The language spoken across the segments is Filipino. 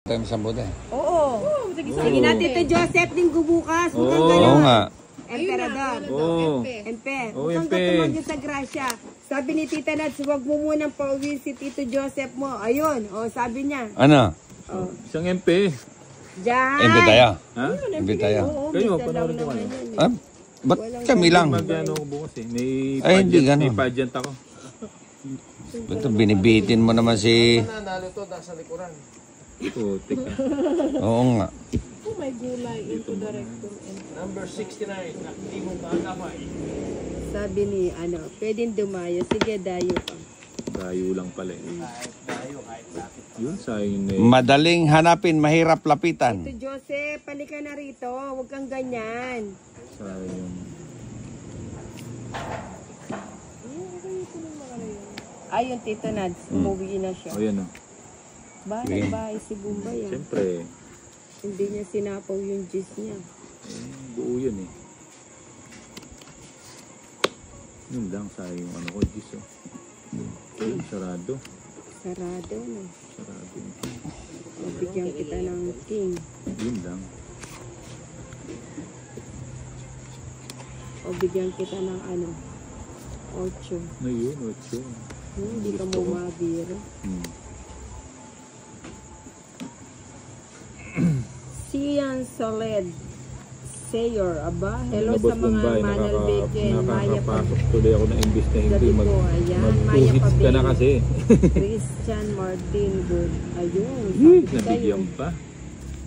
Time sa buda eh. Oo. Sige natin ito, Joseph, linggo bukas. Mukhang Oo gano'n. nga. Emperador. Empe. Oo, Mukhang Empe. katumag sa grasya. Sabi ni Tita Nats, huwag mo munang pauwi si Tito Joseph mo. Ayun, sabi niya. Ano? Isang MP. Diyan. Empe tayo. Ha? Empe tayo. Oo, Kayo, bisa panoorin lang ko kayo. naman yun. Ah, ba't kami lang? Mag-ano ko bukas eh. May Ay, hindi pageant, ganun. may pageant ako. Ba't binibitin mo naman si... Nanalo to, nasa likuran. Putik ka. Oo nga. Oh, may gulay into the rectum and Number 69, hindi mo kakamay. Sabi ni, pwedeng dumayo. Sige, dayo pa. Tayo lang pala eh. Kahit bakit. Yun, sayang na eh. Madaling hanapin, mahirap lapitan. Tito Joseph, palika na rito. Huwag kang ganyan. Sayang. Ayun, Tito Nads, umuwi na siya. Ayan o. Bahay si Bombay. Siyempre, Hindi niya sinapaw yung juice niya. buo yun eh. Yun lang, sayang yung ano ko, Diyos oh. Yun, sarado. Sarado na. Sarado. Mabigyan kita ng king. Yun lang. O bigyan kita ng 8. No, yun, 8. Hindi ka mo mabiro. Sian Soled Sayor, aba. Hello sa mga manalbikin. Maya Nakakapasok tuloy ako na imbis na hindi Gabi ko, ayan. Maya mag-2 hits ka na kasi. Christian Martin Good. Ayun. Sabi ko sa'yo, Nabigyan pa.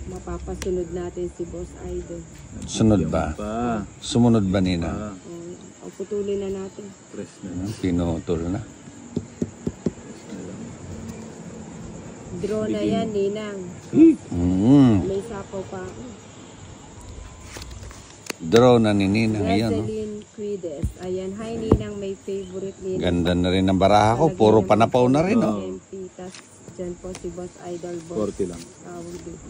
mapapasunod natin si Boss Idol. Sunod ba? Pa. Sumunod ba nina? O putulin na natin. Press na. Pinutol na. Draw na yan, Ninang. May sapaw pa ako. Draw na ni Ninang. Ayan, no? Jocelyn Quides. Ayan, hi Ninang, may favorite Ninang. Ganda na rin ang baraha ko. Puro panapaw na rin, no? MP, tas dyan po si Boss Idol Boss. 40 lang. Tawag dito.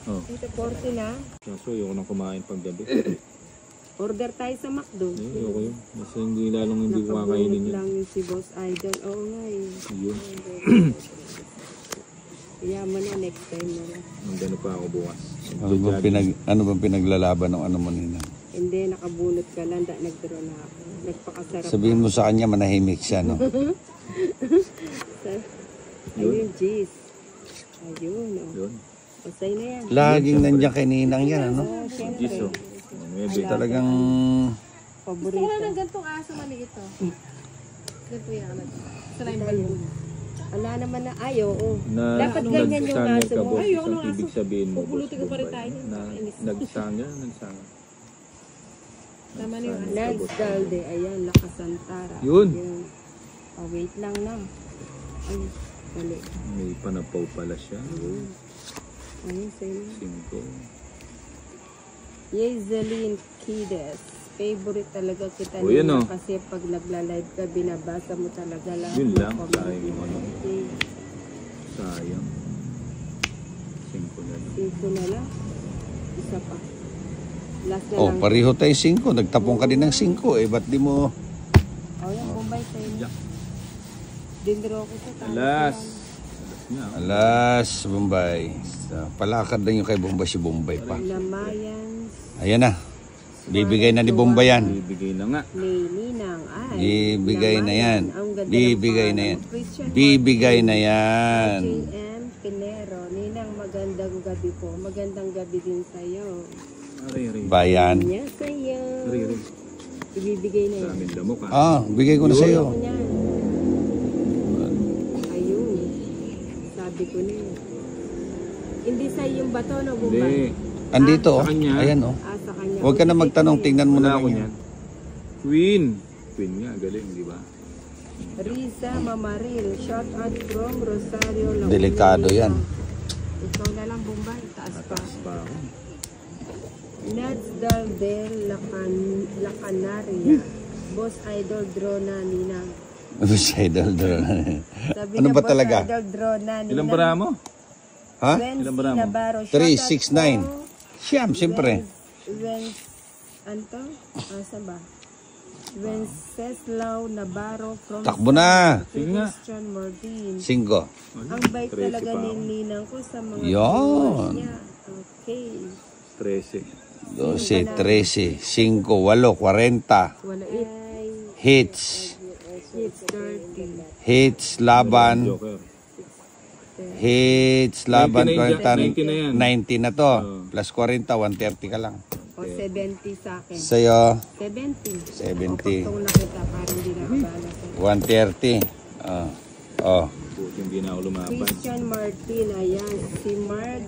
Oh. Ito 40 na. Kaso ayoko nang kumain pag gabi. Order tayo sa McDo. Ayoko yun. Kasi hindi lalong hindi ko kakainin Nakabunot yun. lang yung si Boss Idol. Oo nga eh. Yun. Kaya mo na, next time na lang. Nandano pa ako bukas. Ano bang pinaglalaban ng ano mo, Ninang? Hindi, nakabunot ka lang. Nag-draw na ako. Nagpakasarap. Sabihin mo sa kanya, manahimik siya, no? Ayun, jeez. Ayun, oh. Yun. Pasay na yan. Laging nandiyan kay Ninang yan, ano? Siyempre. Giso. Maybe. Talagang... Paborito. wala nang gantong aso maliit to. Ganito yan. Sana yung balon. Wala naman na ayaw. Na, Dapat ganyan yung nagsanger aso ka, mo. boss. Ayoko Isang ng aso. ibig sabihin mo, boss. Pupulutin ko pa rin tayo. Na, nagsanga. Tama na yung aso. Nance Dalde. Ayan, Lakasantara. Yun. Oh, wait lang na. Ay, mali. May panapaw pala siya. Ayun, sa'yo. 5. Yezelin Kides. Favorite talaga kita O, yun, nila oh. kasi pag nagla-live ka, binabasa mo talaga lang. Yun lang, sayang yung ano. Sayang. 5 na lang. 5 na lang. Isa pa. Last na Oh, lang. pareho tayo 5. Nagtapong ka din ng 5. Eh, ba't di mo... Oh, yung Bombay sa'yo. Yeah. Dindraw ko sa talo. Alas. Na. Alas, Bombay. Palakad lang yung kay Bombay, si Bombay pa. Lamayan. Ayan na. Bibigay na ni Bombay yan. Bibigay na nga. Ninang. Ay. Bibigay na yan. Ang ganda ng Bibigay na yan. pangalan. Christian Bibigay na yan. JM Pinero. Ninang, magandang gabi po. Magandang gabi din sa'yo. Ari. Bayan. Niya sa'yo. Ari. Ibibigay na Sa yan. amin lamok ha. Ah, bigay ko na sa'yo. Ako niyan. Ayun. Sabi ko na yun. Hindi sa'yo yung bato, no, Bombay? Hindi. Andito, oh. Sa kanya. Ayan, oh. Sa kanya. Huwag ka na magtanong, tingnan mo Wala na ako lang niyan. yan. Queen. Queen nga, galing, di ba? Risa Mamaril. Shout out from Rosario. Laguna. Delikado yan. Ikaw na lang, Bombay. Taas pa. Taas pa ako. Nats Daldel La Canaria. Boss Idol draw na Ninang. Suicidal drone. Sabi Ano na ba Boss talaga? Idol draw na Ninang. Ilang bara mo? Ha? Ilang bara mo? Navarro. 369. Siyam, siyempre. Anto? Asa ba? Wenceslao Navarro from Takbo na. Sige nga. Christian Martin. 5. Ang bait 13 talaga pa ni ako. Ninang ko sa mga Yun. viewers niya. Okay. 13. 12, 13, 5, 8, 40. Wala it. Hits. It's 30. Hits, laban. Joker. Hits, laban. 90 na yan. 90 na to. Plus 40, 130 ka lang. O 70 sa akin. Sa'yo, 70. 70. O pagtong na kita parang hindi nakabala sa'yo. 130. Oh. Buti hindi na ako lumaban. Christian Martin, ayan. Si Mark.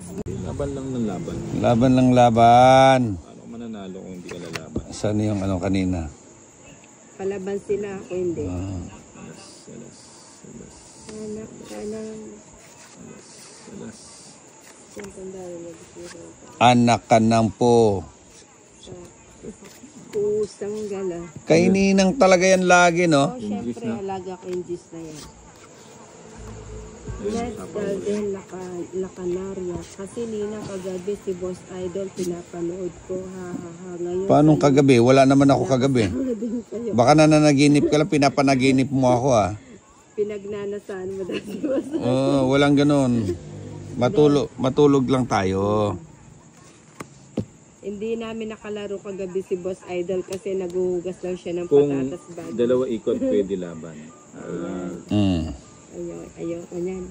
Laban lang ng laban. Laban lang laban. Paano ka mananalo kung hindi ka lalaban? Saan yung ano kanina? Palaban sila, ako hindi. Alas. Anak ka ng Anak ka ng po. pusang gala. Kay Ninang talaga yan lagi, no? O, syempre, alaga ko yung gis na yan. Next, Dalden Lacanaria. Kasi Ninang kagabi si Boss Idol, pinapanood ko. Ha. Ngayon, Paano kagabi? Wala naman ako kagabi. din kayo. Baka nananaginip ka lang, pinapanaginip mo ako, ah. Pinagnanasaan mo dahil si Boss. Oh, walang ganun. Matulog lang tayo. Hindi namin nakalaro kagabi si Boss Idol kasi naguhugas lang siya ng Kung patatas bag. dalawa ikot, pwede laban. Ayaw ko niyan.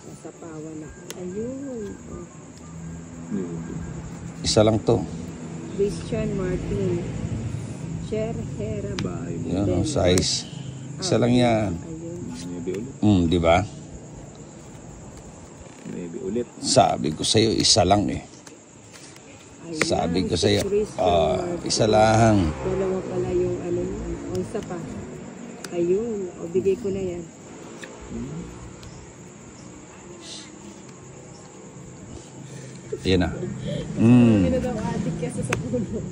Nasa pawa na. Ayun. Oh. Isa lang to. Christian Martin. Cher Hera. Bahay mo. Yan, ang size. Isa lang yan. Ayun. Maybe ulit. Di ba? Maybe ulit. Sabi ko sa'yo, isa lang eh. Ayan, Sabi ko si sa'yo, Christian Martin. isa lang. Dalawa pala yung ano yan. O, isa pa. Ayun. O, bigay ko na yan. Yan na. Hindi na daw adik kasi sa puno.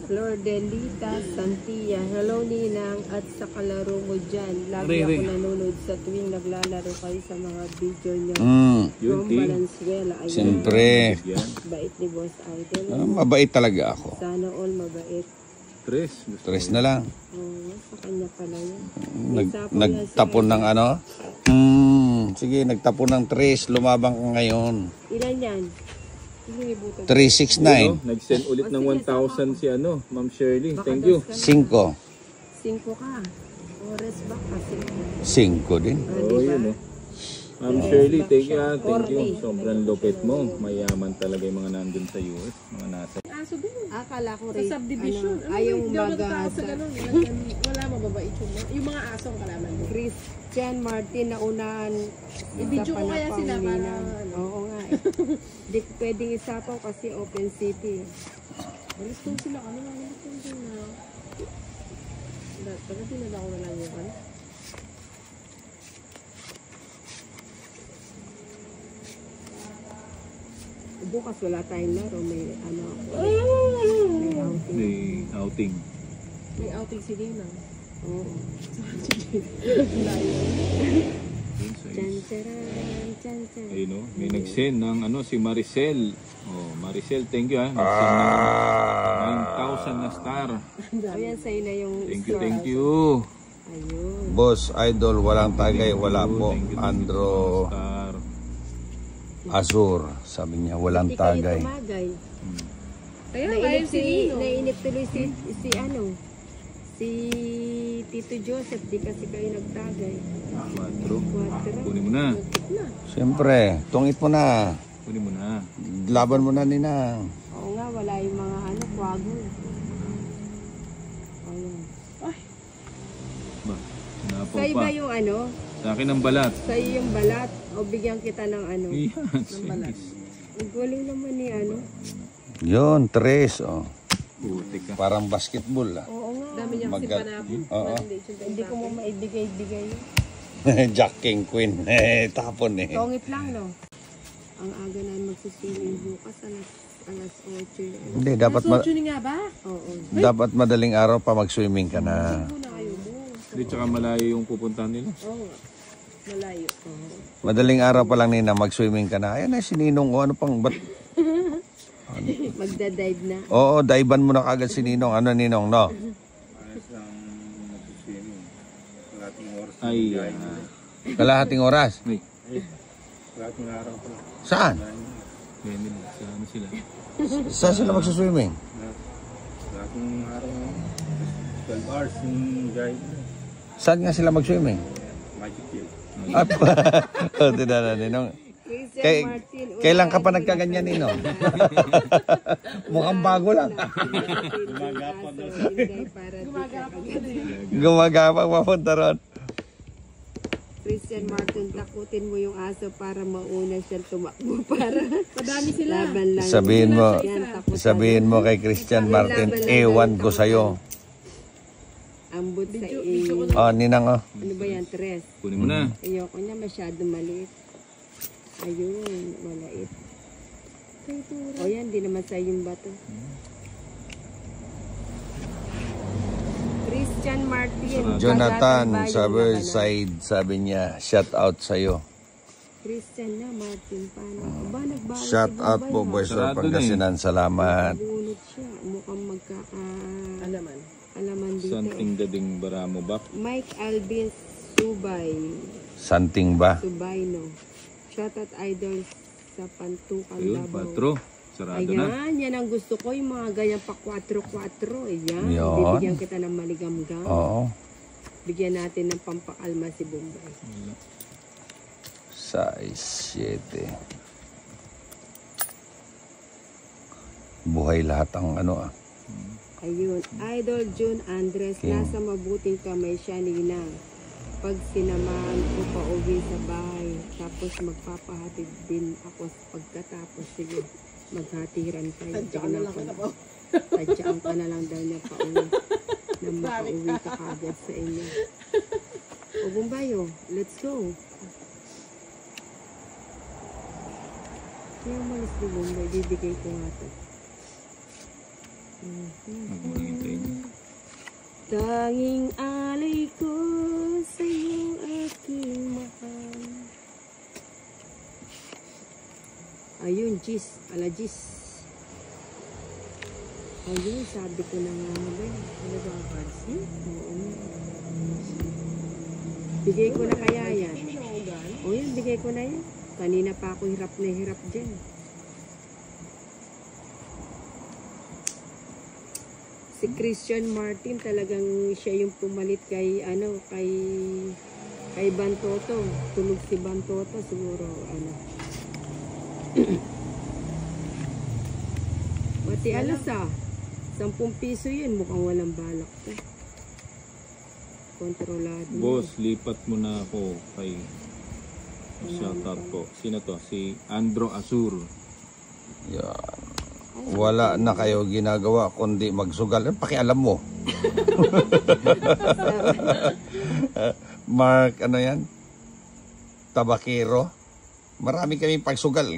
Flor Delita Santia. Hello, Ninang. At sa kalaro mo dyan. Lagi ako nanonood sa tuwing naglalaro kayo sa mga video nyo. Yun, From Ting. Valenzuela. Ayun. Siyempre. Yan. Bait ni Boss Idol. Mabait talaga ako. Sana all mabait. 3. Gusto 3 na lang. Oo, sa kanya pala yan. Nagtapon ng ano? Sige, nagtapon ng 3. Lumabang ka ngayon. Ilan yan? 369. Nag-send ulit ng 1,000 si Ma'am Shirley. Baka Thank you. 5. 5 ka. Oras ba kasi? 5 din. Oh, yun Ma'am Shirley, thank you. Thank you. Sobrang lupit mo. Mayaman talaga yung mga nandun sa US. Mga nasa. Aso din. Akala ko Sa rin. subdivision. Ayaw Hindi ako baga natatakot sa sa ganun. Wala mababait yun. Yung mga asong kalaman mo. Christian Martin na unahan. I-video ko kaya sila para Oo nga eh. Hindi ko pwedeng isapaw kasi open city. Alis kong sila. Ano lang yung din na. Pagka tinala ko na lang yung ano. Bukas wala tayong laro. May ano ako. May outing. May outing. May outing si Dina. Oo. Yun, sa Chan charan, chan chan. Ayun may nag-send ng si Maricel. Oh, Maricel, thank you Nag-send ng 9,000 na star. Ayan sa'yo na yung Thank you. Ayun. Boss, Idol, walang tagay. Wala po. Thank you, Andro star. Azur. Sabi niya, walang Hindi kayo tagay. tumagay. Kaya ngayon si Nino. Nainip tuloy si Tito Joseph, di kasi kayo nagtagay. 4. 4. Kunin mo na. Siyempre, tungit mo na. Kunin mo na. Laban mo na, Ninang. Oo nga, wala yung mga kwago. Ayun. Ba, napaw Sa'yo pa. ba yung Sa akin ang balat. Sa'yo yung balat? O bigyan kita ng Yan. Ang galing naman ni Yun, 3. Oh. Putik ka. Parang basketball. Ah. Oo nga. Dami niyang Magka- sipanapon. Oo. Hindi ko mo maibigay-bigay yun. Jack King Queen. Tapon eh. Tongit lang, no? Ang aga na magsiswimming bukas, alas 8 yun. Hindi, dapat Tuning nga ba? Oo. dapat madaling araw pa mag-swimming ka na. Muna kayo mo. Hindi, tsaka malayo yung pupuntahan nila. Oo. Malayo. Madaling araw pa lang, Nina, mag-swimming ka na. Ayan na, si Ninong. O, ano pang, ba't? Magda-dive na. Oo, daiban mo na kagad si Ninong. Ano, Ninong, no? Ay, Kalahating oras. Ay, Lahat ng araw ko. Saan? Emil, sa ano sila? Saan sila magsuswimming? Lahat ng araw. 12 hours yung guide. Saan nga sila mag-swimming? Magic Field. Tinanong, Ninong. Christian Kay- Martin, Kailan ka pa nagkaganyan, Ninong? Mukhang bago lang. Gumagapang papunta ron. Christian Martin, takutin mo yung aso para mauna siyang tumakbo para Madami sila. laban lang. Sabihin mo kay Christian Martin, ewan ko sa'yo. Ambot sa iyo. Oh, Ninang, oh. Ano ba yan? 3. Kunin mo na. Ayoko niya masyado maliit. Ayun, malait. O yan, di naman sa yung bato. Christian Martin. Jonathan, Kagatan ba sa yung Riverside, sabi niya, shout out sa'yo. Christian na, Martin. Paano? Aba, nagbago Shout out po, Boys of Pangasinan. Salamat. Bunot siya. Mukhang alaman dito. Something dading baramo ba? Mike Albin Subay. Santing ba? Subayno. Shout out idol sa Pantukan Ayun, Davao. 4. Sarado na. Ayan, yan ang gusto ko. Yung mga ganyan pa 4-4. Ayan, Yun. bibigyan kita ng maligam-gam. Oo. Bigyan natin ng pampakalma si Bombay. 6, 7. Buhay lahat ang ano ah. Ayun, Idol June Andres, King. nasa mabuting kamay siya, Ninang. Pag sinamahan ko pa uwi sa bahay, tapos magpapahatid din ako pagkatapos. Sige, maghatiran tayo. Tadyaan ka na lang daw niya pa uwi. Na makauwi ka kagad sa inyo. O Bumbayo, let's go. Kaya umalis ni Bombay, bibigay ko nga ito. Magmahintay niya. Tanging alay ko sa'yo aking mahal. Ayun, Gis. Ala, Gis. Ayun, sabi ko na nga ba yun? Ano ba, Fancy? Oo. Bigay ko na kaya yan. O yan, bigay ko na yan. Kanina pa ako hirap na hirap dyan. Si Christian Martin talagang siya yung pumalit kay kay Bantoto. Tulog si Bantoto siguro Pati alas 10 piso yun, mukhang walang balak to. Kontrolado. Boss, lipat mo na ako kay shoutout po. Sino to? Si Andro Azur. Yan. Wala na kayo ginagawa kundi magsugal. Pakialam mo. Mark, ano yan? Tabakero. Marami kaming pagsugal.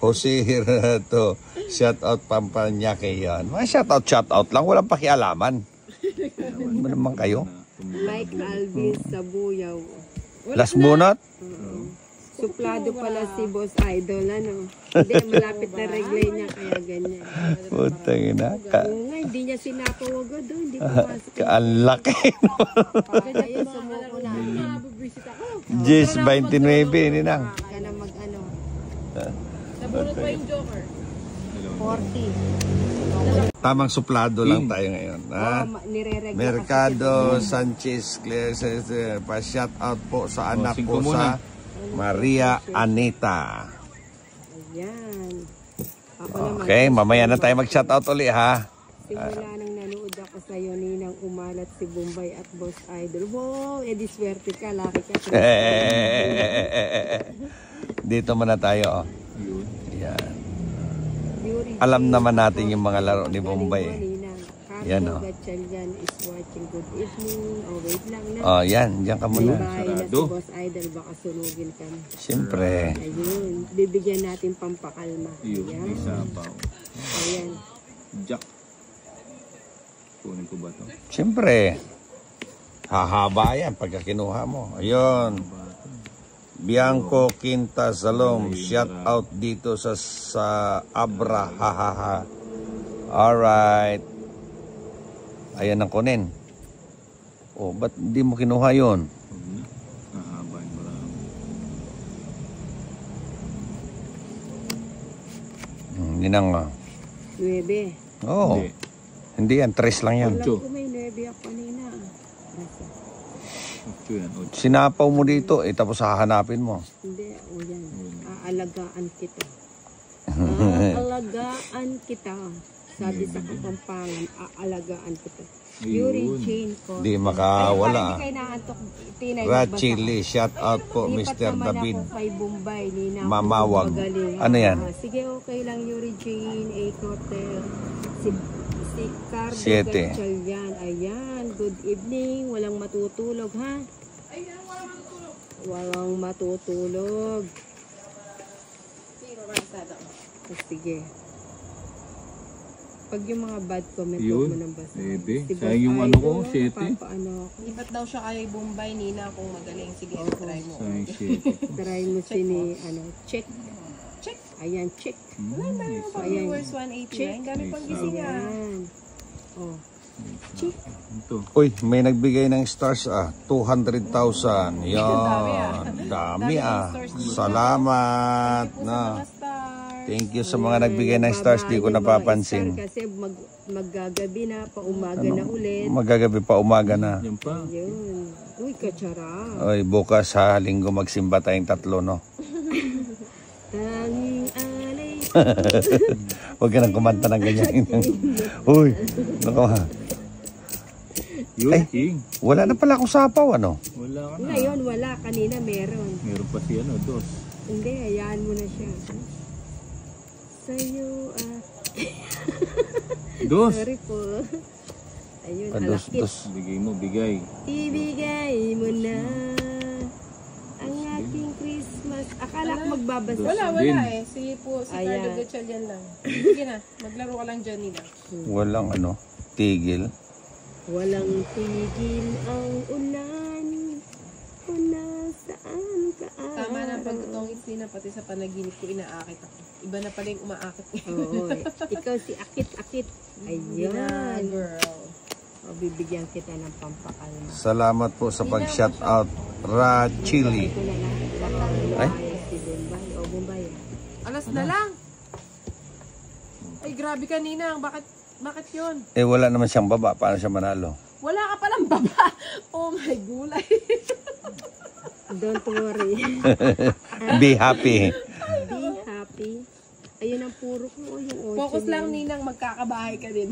Jose Hirato. Shout out Pampanyake yan. Mga shout out lang. Walang pakialaman. Ano naman kayo? Mike Alvin Sabuyaw. Last bunot? Suplado pala si Boss Idol, ano? Hindi, malapit na reglay niya, kaya ganyan. Putang ina. Oo nga, hindi niya sinapawagod doon, hindi pumasok. Ang laki. Ayun, sumuko na. Jis 29, Ninang. Ka na mag-ano, Nabunot pa yung Joker. 40. Tamang suplado lang tayo ngayon. Ha? Nire-regla Mercado Sanchez Claire, pa-shout out po sa anak ko sa Maria Anita. Ayan. Ako naman, Okay, mamaya na tayo mag-shout out ulit ha. simula nang nanood ako sa'yo, Ninang, umalat si Bombay at Boss Idol. Wow, edi swerte ka, laki ka. Dito muna tayo. Oh. Yun. Yan. Yuri Alam naman natin yung mga laro ni Bombay. Yan, Yan oh. Gatchalian is watching. Good evening. Oh, wait lang na. Oh, yan. Diyan ka May muna. bahay na si Sarado. Boss Idol, baka sunugin ka na. Siyempre. Ayun, bibigyan natin pampakalma. Yun. Ayan. Isa pa. Ayan. Jack. Kunin ko ba to? Siyempre. Hahaba yan pagka kinuha mo. Ayun. Bianco Quinta Salom. Shout out dito sa Abra. Alright. Ayan ang kunin. Oh, ba't hindi mo kinuha yun? Mahaba yung marami. Ninang, 9. oh. Hindi. Hindi yan, 3 lang yan. Alam Ocho. ko may 9 ako kanina. 8 yan, 8. Sinapaw mo dito, tapos hahanapin mo. Hindi, o yan. Aalagaan kita. Aalagaan kita. Sabi sa Kapampangan, aalagaan kita. Yuri Ayun. Jane ko. Di makawala. Hindi kayo naantok. Tinay Rat magbasa. Chili, shout out po Lipat Mr. naman David. ako kay Bombay. Nina, Mamawag. magaling. Ano yan? Sige, okay lang Yuri Jane. Hotel. Si Cardo Siete. Gatchalian. Ayan. Good evening. Walang matutulog, ha? Walang matutulog. Sige. Pag yung mga bad comment, Yun. huwag mo nang basa. Ebe. Si Sayang yung Boss ano ko, Idol, 7. papaano ako. Lipat daw siya kay Bombay, Nina, kung magaling. Sige, try mo. Sayang shit. Try mo si ni, check. Check. Ayan, check. Meron pa Ayan. viewers 189. Dami pang gising niya. Ayan. Oh. Check. Ito. Uy, may nagbigay ng stars 200,000. Yan. Dami Salamat na. Thank you sa mga nagbigay ng stars, di ko napapansin. Kasi maggagabi na, paumaga na ulit. Magagabi pa, umaga na. Yan pa. Yun. Uy, katsara. Uy, bukas sa linggo magsimba tayong 3, no? Tanging alay. Huwag ka nang kumanta ng ganyan. Uy, nako ha. Yun, King. Wala na pala akong sapaw, ano? Wala ka na. Ngayon, wala. Kanina meron. Meron pa si Dos. Hindi, hayaan mo na siya. Sa'yo, Dos. sorry po. Ayun, Dos. alakit. Bigay mo, bigay. Ibigay mo na ang aking Christmas. Akala ko magbabasa. Wala, Din. wala eh. Si Ayan. Cardo Gatchalian lang. Sige na, maglaro ka lang dyan, Nina. Walang tigil. Walang tigil ang ulan. Kung nasaan ka. Tama na pagtutongit, Nina, pati sa panaginip ko, inaakit ako. Iba na pala yung umaakit. Oo. Ikaw si Akit-Akit. Nina, Ayan. girl. O, bibigyan kita ng pampakalma. Salamat po sa pag-shout out. Rat Chili. Ito na lang. Baka Ay? si Bombay. O, Bombay. Alas na lang. Ay, grabe ka, Ninang. Bakit yun? Wala naman siyang baba. Paano siya manalo? Wala ka palang baba. Oh my gulay. Don't worry. Be happy. Be happy. Ayun ang puro ko. O, yung 8 Focus na lang, yun. Ninang. Magkakabahay ka din.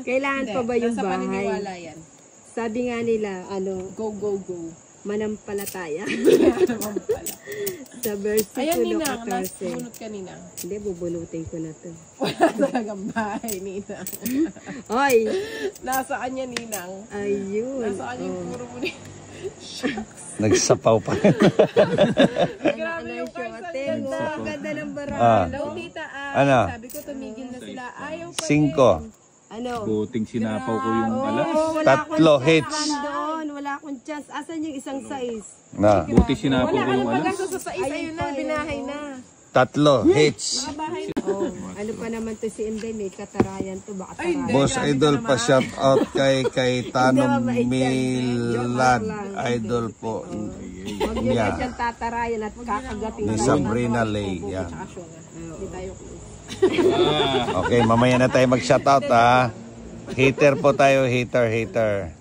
Kailangan pa ba yung Nasa paniniwala bahay? yan. Sabi nga nila, Go, go, go. manampalataya. Naman pala. Sa versikulo Ayan, Ninang. Last 14. bunot ka, Ninang. Hindi, bubunutin ko na to. Wala talagang bahay, Ninang. Oy! Nasa kanya, Ninang. Ayun. Nasa kanya yung puro mo ni... Nagsapaw pa. Grabe yung cards. Ang ganda. Ang ganda ng Ah. baralo. Hello, tita. Ano? Sabi ko, tumigil na sila. Ayaw pa 5. Ano? Buting sinapaw ko yung alas. Wala akong Tatlo chance. hits. Doon, wala akong chance. Asan yung isang size? Na. Buti sinapaw Wala ko ka yung ng alas. pag-asa sa sais. Ayun na, binahay na. 3 hits. Bahay na. Oh, ano pa naman to si Inday? May katarayan to. Baka Ay, tarayan. hindi. Boss grabe Idol ka pa naman. shout out kay Tano Hindi, mabait yan. Milad. Joke lang. Idol po. Huwag nyo na siyang tatarayan at kakagating. Ni Sabrina Lay. Yan. Tsaka siya nga. Hindi tayo close. Okay, mamaya na tayo mag-shout out ha. Hater po tayo, hater.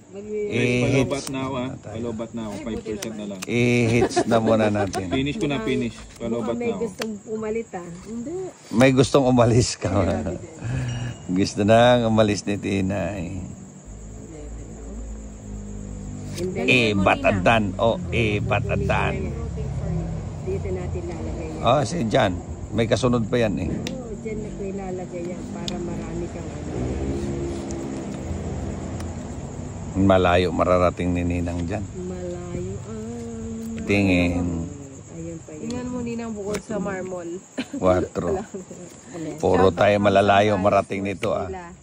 Palobat na ako ah. Palobat na ako. 5% na lang. I-hits na muna natin. Finish ko na, finish. Palobat May na ako. gustong pumalit ah. Hindi. May gustong umalis ka. Gusto nang umalis ni Tinay. Batadan. Batadan. Dito natin lalagay yan. Si Jan. May kasunod pa yan eh. Oo, dyan na ko ilalagay yan para marami kang ano. Malayo mararating ni Ninang dyan. Malayo ang... Tingin. Ayun pa yun. Tingnan mo, Ninang, bukod sa marmol. 4. Puro tayo malalayo marating nito ah. Sila.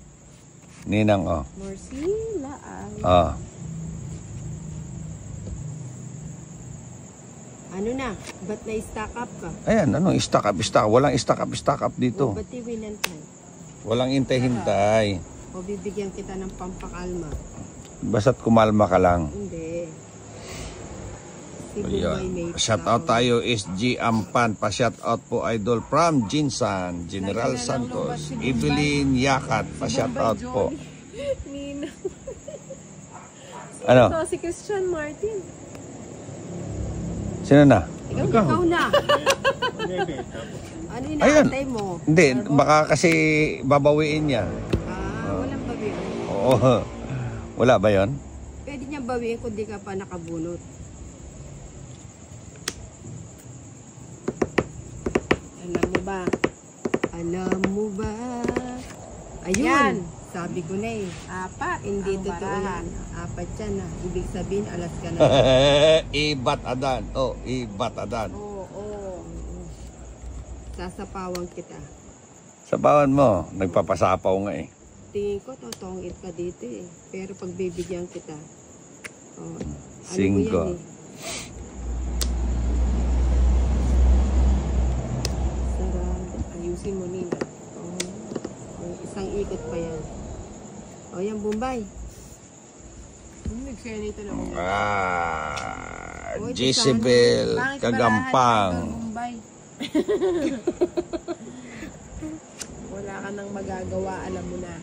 Ninang Morsila ay... Ano na? Ba't na-stack up ka? Ayan, stack up. Walang stack up dito. Ba't iwinan ka? Walang hintay-hintay. O bibigyan kita ng pampakalma. Basta't kumalma ka lang. Hindi. Si Bombay may Shout out tayo SG Ampan. Pa-shout out po idol from Jinsan, General Santos, Evelyn Yakat. Pa-shout out po. Nina. Ano? Ito, si Christian Martin. Sino na? Ikaw na. Ano inaantay mo? Hindi, baka kasi babawiin niya. Walang bawian. Oo. Wala ba yon? Pwede niyang bawiin kung di ka pa nakabunot. Alam mo ba? Alam mo ba? Ayun. Yan. Sabi ko na eh. Apat. Hindi ang totoo baraha. yan. Apat yan ah. Ibig sabihin, alas ka na. Ibat adan. Oh, ibat adan. Oo. Sasapawan kita. Sa bawan mo, nagpapasapaw nga eh. Tingin ko, totongit ka dito eh. Pero pag bibigyan kita, oh, Cinco. Ano mo yan eh? Sarado. Ayusin mo, Nina. Oh, isang ikot pa yan. O yan, Bombay. Nagsenito na mo. Oy, Jezebel Pangit Kagampang. barahan, Idol Bombay. Wala ka nang magagawa, alam mo na.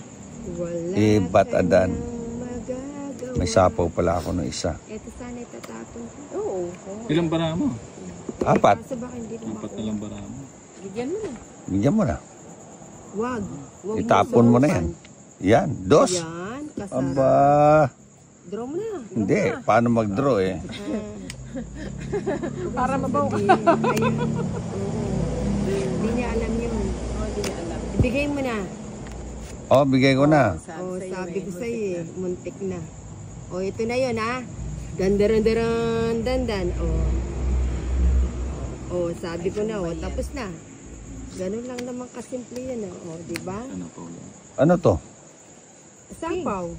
Wala Ibat ka adan. nang magagawa. May sapaw pala ako ng isa. Ito sana itatapon ko. Oo. Ilang bara mo? Apat. Kaso baka hindi na Apat na makuha. lang bara mo. Bigyan mo na. Bigyan mo na. Wag. Wag Itapon mo na yan. Yan, dos. Yan, kasarap. Aba, Draw mo na. hindi. Paano mag-draw eh? Para mabaw ka. Ayan. Oo. Hindi niya alam yun. Hindi niya alam. Ibigay mo na. Oh, bigay ko na. Sabi ko sa'yo eh, muntik na. Ito na yun ha. Dandaran dandan. Sabi ko na tapos na. Ganun lang naman kasimple yan di ba? Ano po? Ano to? Sapaw.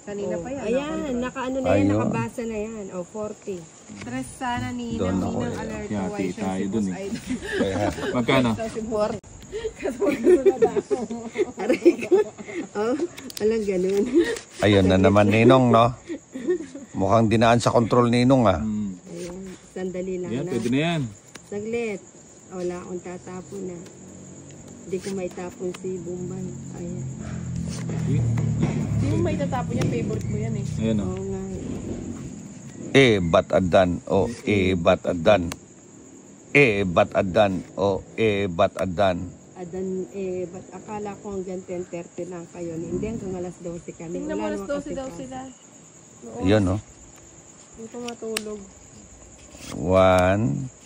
Kanina pa yan. Ayan, nakaano na yan, Ayun. nakabasa na yan. 40. Stress sana, Nina. Doon ako Ninang eh. alert. Yati Why siya tayo si dun Boss eh. Idol. Magkano? Si Boss. Kasama na ako. Aray ko. Alang ganun. Ayun na naman ninong, no? Mukhang dinaan sa control ninong ah. Ayun, sandali lang Yan, na. pwede na yan. Saglit. Wala akong tatapon na. Hindi ko may tapon si Bombay. Ayan. Yung may tatapon niya, favorite mo yan eh. Ayan o. Oo nga. Bat adan. Oh, bat adan. Bat adan. Oh, bat adan. Adan, ba't akala ko hanggang 10:30 lang kayo. Hindi, hanggang alas 12 kami. Tingnan mo, Wala alas naman 12 kasi daw pa. sila. Oo. Yun, no? Yung tumatulog. 1,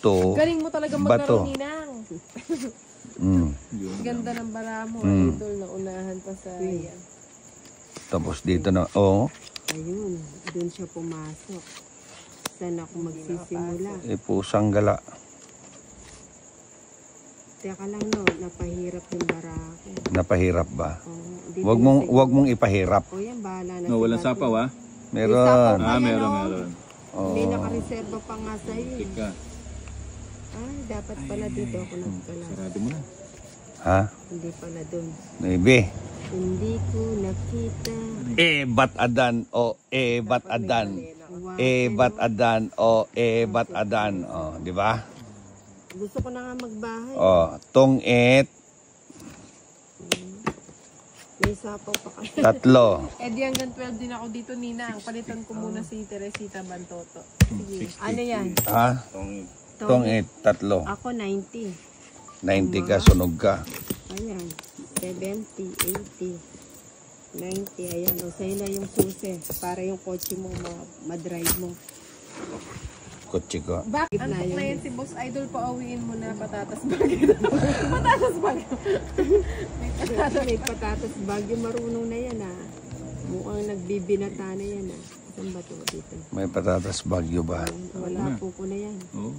2. Galing mo talaga Bato. magkaroon, Ninang. Ganda ng bara mo, Idol, na unahan pa sa yan. Tapos dito na. Oh, Ayun, doon siya pumasok. Saan ako magsisimula? pusang gala. Teka lang no, napahirap yung bara ko. Napahirap ba? Dito Wag mong ipahirap. O yan, bahala na. No, walang sapaw ha? Meron. Meron. Hindi nakareserba pa nga sa'yo. Tika. Ay, dapat pala dito ako nagkala. Sarado mo na. Ha? Hindi pala doon. Maybe. Hindi ko nakita. Bat adan. Oh, bat adan. Bat adan. Oh, bat adan. Oh, di ba? Gusto ko na nga magbahay. Oh, tong-it. May sapaw pa kasi. 3. Eh di hanggang 12 din ako dito, Ninang. Palitan ko muna si Teresita Bantoto. Sige. Ano yan? Ha? Tong-it. 3. Ako 90. 90 ka, sunog ka. Ayan. 70, 80, 90. Ayan. O sa'yo na yung susi. Para yung kotse mo ma-drive mo. Kotse ko. Bakit? Na Antok na yun. yan si Boss Idol, pauwiin mo na patatas bagyo. Patatas bagyo. May patatas bagyo. Marunong na yan Mukhang nagbibinata na yan Saan ba to dito? May patatas bagyo ba? Wala po ko na yan. Oo.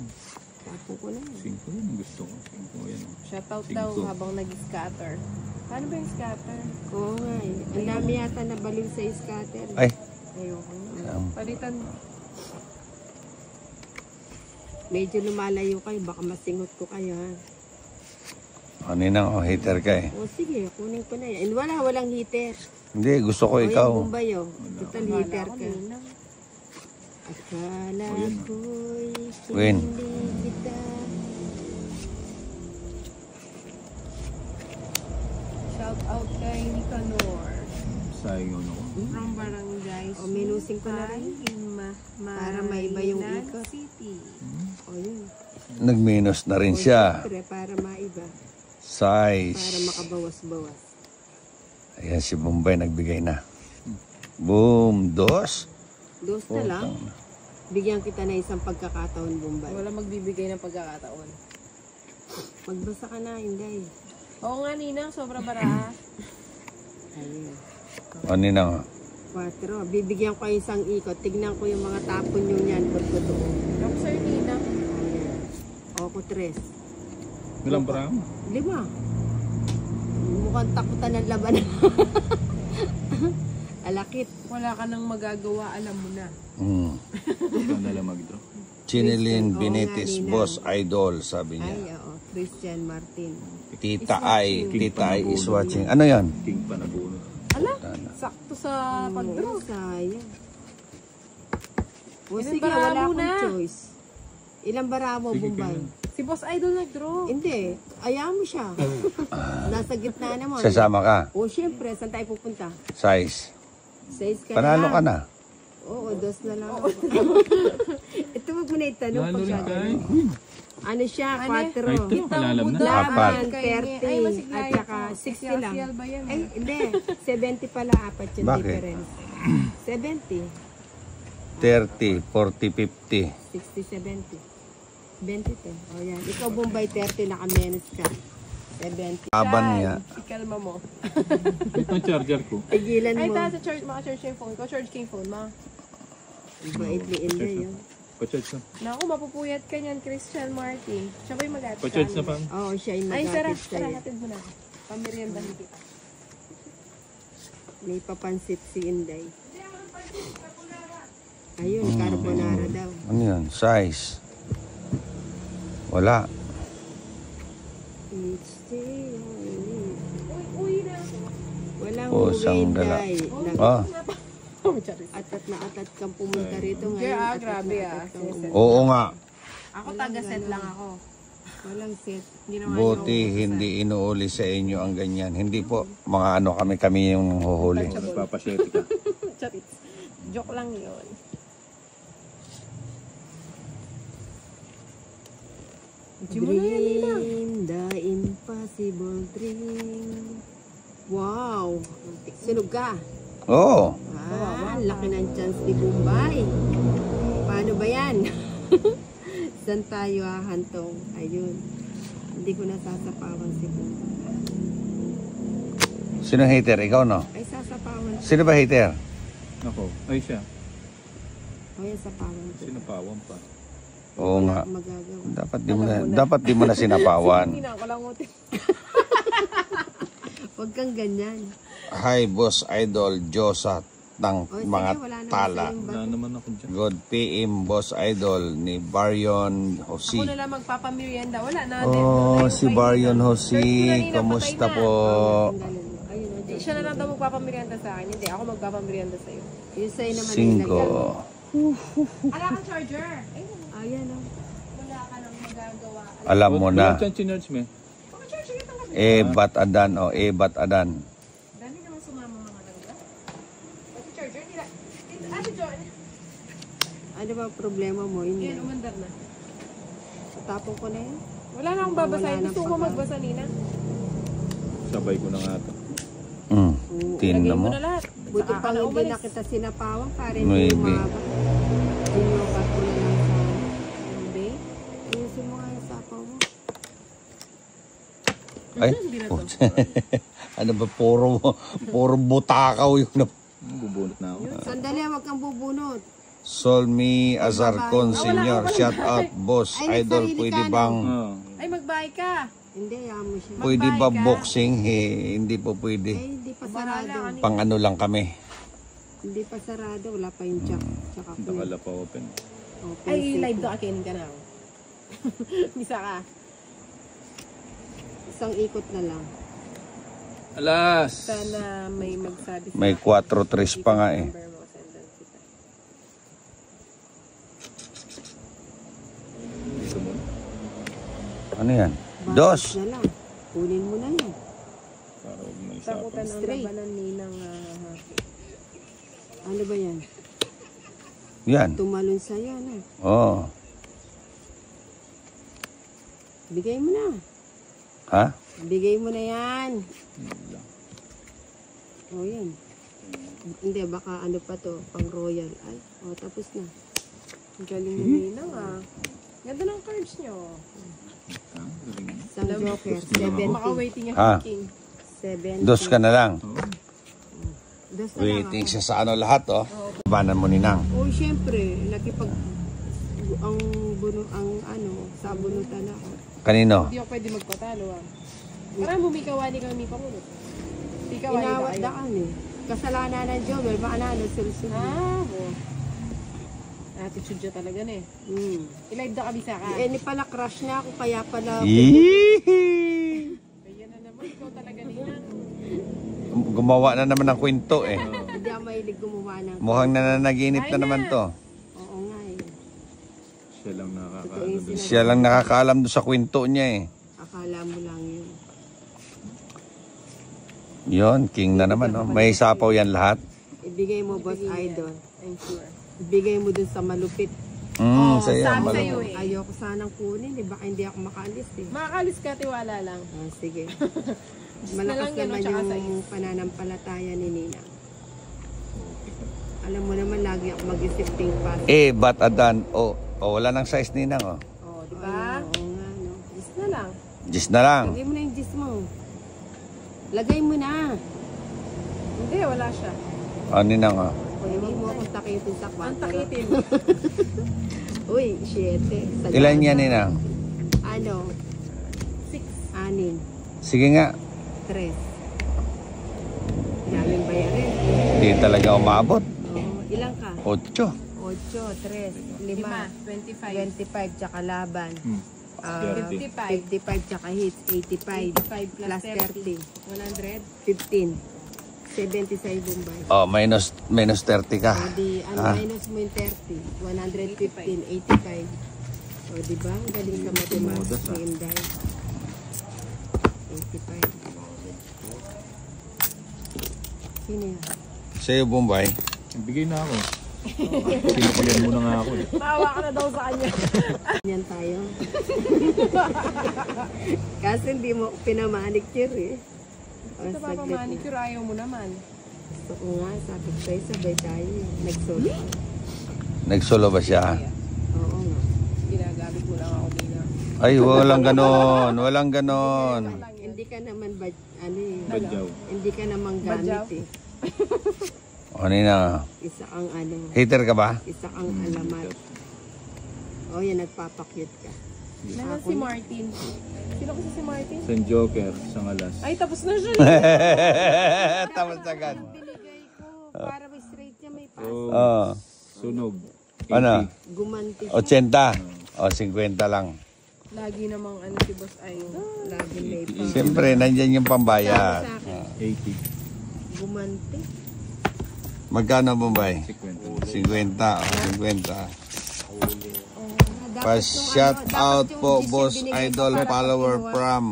Tapo ko na yan. 5 yun. Gusto ko. 5 yan. Shoutout daw habang nag-scatter. Paano ba yung scatter? Oo nga Ang dami yata nabaliw sa scatter. Ay. Ayoko. Palitan. Medyo lumalayo kayo. Baka masingot ko kayo Ano nang hater ka eh. O sige, kunin ko na yan. And walang heater. Hindi, gusto ko O yung ikaw. Bombay, oh. Total hitter ka. Akala ko'y Win. hindi kita. Shout out kay Nicanor. Sayang yun ako. From Barangay O, minusing ko na rin. Para maiba yung ikot. City. O, yun. Nagminus na rin siya. Siyempre, para maiba. Para Size. makabawas-bawas. Ayan si Bombay nagbigay na. Boom. Dos. Dos na lang. Bigyan kita na isang pagkakataon, Bombay. Wala magbibigay ng pagkakataon. Magbasa ka na, Inday. Oo nga, Ninang. Sobra bara. Ayun. Ano na nga? 4. Bibigyan ko isang ikot. Tignan ko yung mga tapon nyo niyan kung totoo. Ako, Sir Ninang. Ayan. O, ko 3. Ilang para? 5. Mukhang takutan ng laban. Alakit. Wala ka nang magagawa. Alam mo na. Ganda mag-draw. Chinilin Oo nga, Benitez, Nina. boss idol, sabi Ay, niya. oo. Christian Martin. Tita Ay is watching. Ano yan? King pa na bunot. Ala, sakto sa pag-draw. Sayang. O Ilan sige, bara wala mo akong na? choice. Ilang bara mo, Sige, Bombay? Si Boss Idol nag-draw. Hindi. Ayaw mo siya. Nasa gitna naman. Sasama ka. O, syempre, saan tayo pupunta? Size. 6 ka Panalo na. ka na. Oo, 2 na lang. Ito wag mo na itanong Lalo pag rin siya tayo. ganun. Ano siya? 4. Ay, ito, malalam na. Apat. 30. Ay, masiglayan At saka ko. 60 lang. Sial ba yan? Ay, hindi. 70 pala. 4 yung Bakit? difference. 70. 30, 40, 50. 60, 70. 20 to. O yan. Ikaw, Bombay, 30. Naka-menos ka. 70. Aban niya. Ikalma mo. Ito ang charger ko. Tigilan Ay, mo. ta, sa charge, maka-charge yung phone ko. Charge ko yung phone, ma. Bait ni Inday, yun. Pa-charge na. Naku, mapupuyat ka niyan, Christian Martin. Siya ba yung mag-atid? Pa-charge na pa. Oo, siya yung Ay, Sarah, mag-atid sa'yo. hatid mo na. Pameriendahin kita. May papansit si Inday. Ayun, carbonara daw. Ano yan? Size. Wala. Each day, Uy na. walang Pusang uwi, dala. Day. Ah, Atat na atat kang pumunta rito ngayon. Yeah, Atat grabe, na atat kang pumunta. oo nga. Ako taga-set lang ako. Walang set. Ginawa Buti hindi inuuli sa inyo ang ganyan. Hindi po, mga ano kami yung huhuli. Nagpapashare ka. Charits. Joke lang yun. Dream, the impossible dream. Wow! Sunog ka. Oo. Laki ng chance ni Bombay. Paano ba yan? Saan tayo hahantong? Ayun. Hindi ko nasasapawan si Bombay. Sino hater? Ikaw, no? Ay, sasapawan. Sino ba hater? Ako. Ay siya. O yan, sapawan ko. Sinapawan pa. Oo Wala nga. akong magagawa. Dapat di mo na sinapawan. Hindi na ako lang utin. Huwag kang ganyan. Hi, boss idol, Josa ng O, sige, mga wala naman tala. sa'yong Wala naman ako dyan. God PM, boss idol ni Baryon Josi. Ako na lang magpapamerienda. Wala na. Oh, si Baryon Josi, kamusta po? Tanggalin mo. Ayun, o, Siya na lang daw magpapamerienda sa akin. Hindi, ako magpapamerienda sa'yo. Yung sa'yo naman 5. Ala kang charger. Ay, Ayan, o. wala ka nang magagawa. Alam mo na. Walang chinarge mo eh. Pag-charger kita lang. Bat adan o bat adan. Dami naman sumama mga ganda. Pag-charger nila. Ate John. Ano ba problema mo? Yun Yan, yan. umandar na. Tapon ko na yan. Wala na akong babasahin. Wala Gusto nang ko pagka- magbasa, Nina. Sabay ko na nga ito. Tingnan Lagay mo. mo na lahat. Buti Saka pa ka na hindi na umalis. kita sinapawang para Maybe. hindi umaba. Sinukat ko na lang sa... Hindi. Ayusin mo nga yung sapaw mo. Ay, Hindi na to. ano ba, puro butakaw yung Bubunot na ako. Sandali, wag kang bubunot. Solmi Azarcon Senior, shout out, boss Ay, idol, nagsarili pwede ka bang, Oh. Ay, magbahay ka. Hindi, ayaw mo siya. pwede ba Magbahay ka. boxing? Hindi po pwede. Ay, hindi pa Bahala sarado. ka ni- Pang ano lang kami. Hindi pa sarado. Wala pa yung jack. Tsaka Hindi plate. nakala pa open. Open Ay, seat. live doon. Akinin ka na. Bisa ka. Isang ikot na lang. Alas! Sana may magsabi May 4-3 pa nga eh. number mo, sendan kita. Dito mo. Ano yan? Bakit Dos. na lang. Kunin mo na yan. Para huwag may Takutan isapan. ang Straight. labanan ninang Ano ba yan? Yan. Tumalon sa'yo, ano? Oo. Bigay mo na. Ha? Bigay mo na yan. O yan. Hindi, baka ano pa to, pang royal. Ay, o tapos na. Ang galing ni ninang Ganda ng cards nyo. Ah, galing. Isang joker, Maka-waiting Ah. ang king. 70. Dos ka na lang. Oh, Dos na lang Waiting ako. siya sa ano lahat, oh. Banan mo ninang. Oh, syempre, nakipag ang buno ang ano, sa bunutan ako. Kanino? Hindi ako pwede magpatalo Parang bumikawani kang ni Pangulo. Bikawani ba Inawat kayo? daan eh. Kasalanan ng Jomel, baka nalo sulsul. Attitude siya talaga na eh. Hmm. I-live na kami sa ka. Eh, ni pala crush na ako, kaya pala Yee! Kaya na naman, ikaw talaga ninang. Gumawa na naman ng kwento eh. hindi ako mahilig gumawa ng Mukhang nananaginip na naman to. Oo nga eh. siya lang nakakaano Totoo yung doon. Siya lang nakakaalam doon sa kwento niya eh. Akala mo lang yun. Yon, king na naman, oh. May sapaw yan lahat. Ibigay mo, Boss Idol. I'm sure. Ibigay mo dun sa malupit. Sa'yo, sabi malam- sa'yo eh. Ayoko sanang kunin eh. Baka hindi ako makaalis eh. Makakalis ka, tiwala lang. Sige. na Malakas lang, ganun, naman tsaka yung pananampalataya ni Nina. Alam mo naman, lagi ako mag-isip think fast. Eh, but adan, wala nang size ninang, oh. Oh, di ba? Oo nga, no. Just na lang. Gis na lang. Lagay mo na yung gis mo. Lagay mo na. Hindi, wala siya. Oh, ninang, oh. Huwag mo akong takitin sa Ang kwarto. takitin. Uy, 7. Ilan yan, ninang? Ano? 6. 6. Sige nga. 3. Daming bayarin. Hindi talaga umabot. Oo. Ilang ka? 8. 8, 3, 5. 5. 25 tsaka laban. Ah, 55. 55 tsaka hits. 85. 85 plus 30. 100. 15. 70 sa Bombay. Oh, minus 30 ka. Di, Ah. minus mo yung 30. 115, 85. O, di ba? Ang galing sa mathematics ni Inday. 85. Sino yan? Sa'yo, Bombay. Bigay na ako. Sinukulan muna nga ako eh. Tawa ka na daw sa kanya. Yan tayo. Kasi hindi mo pinamanicure eh. O, Ito pa saglit na. manicure, ayaw mo naman. Gusto ko nga, sabi ko sa'yo, sabay tayo eh. Nagsolo. Nagsolo ba siya? Oo nga. Ginagamit mo lang ako dina. Ay, walang ganon. Walang ganon. Hindi ka naman, ano eh. Badyaw. Hindi ka naman gamit Badyaw. eh. O, ninang. Isa kang ano, Hater ka ba? isa kang alamat. O yan, nagpapakyut ka. Nasaan si Martin? Sino kasi si Martin? Isang joker, isang alas. Ay, tapos na siya. Tapos agad. Binigay ko, para may straight niya, may pass. So, Oh. sunog. Ano? Gumanti siya. 80. O, 50 lang. Lagi namang ano si Boss ay. Lagi may pass. Siyempre, nandyan yung pambayad. Sa akin, 80. gumanti. Magkano, Bombay? 50. 50. O, 50. Dapat Pa-shout yung out dapat po, yung Boss GC binigay ko Idol para follower pag from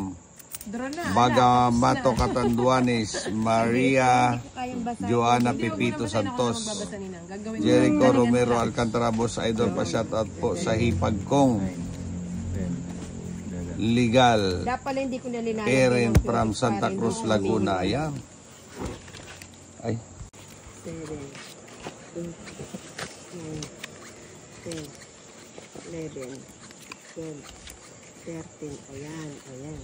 Dra na. Bagamato Catanduanes, Maria Hindi ko kayang basahin. Joanna Hindi, huwag mo Pepito nabasahin, ako na Santos, magbabasa ninang. Gagawin mo Jericho lang. Romero Alcantara, Boss Idol, pa-shout out po sa hipag kong 10. legal. Dapat pala hindi ko nalinalagay Karen ng from credit Santa para Cruz, hindi ko Laguna. humingi. Ayan. Ay, 7, 8, 9, 10, 11, 12, 13. Ayan, ayan.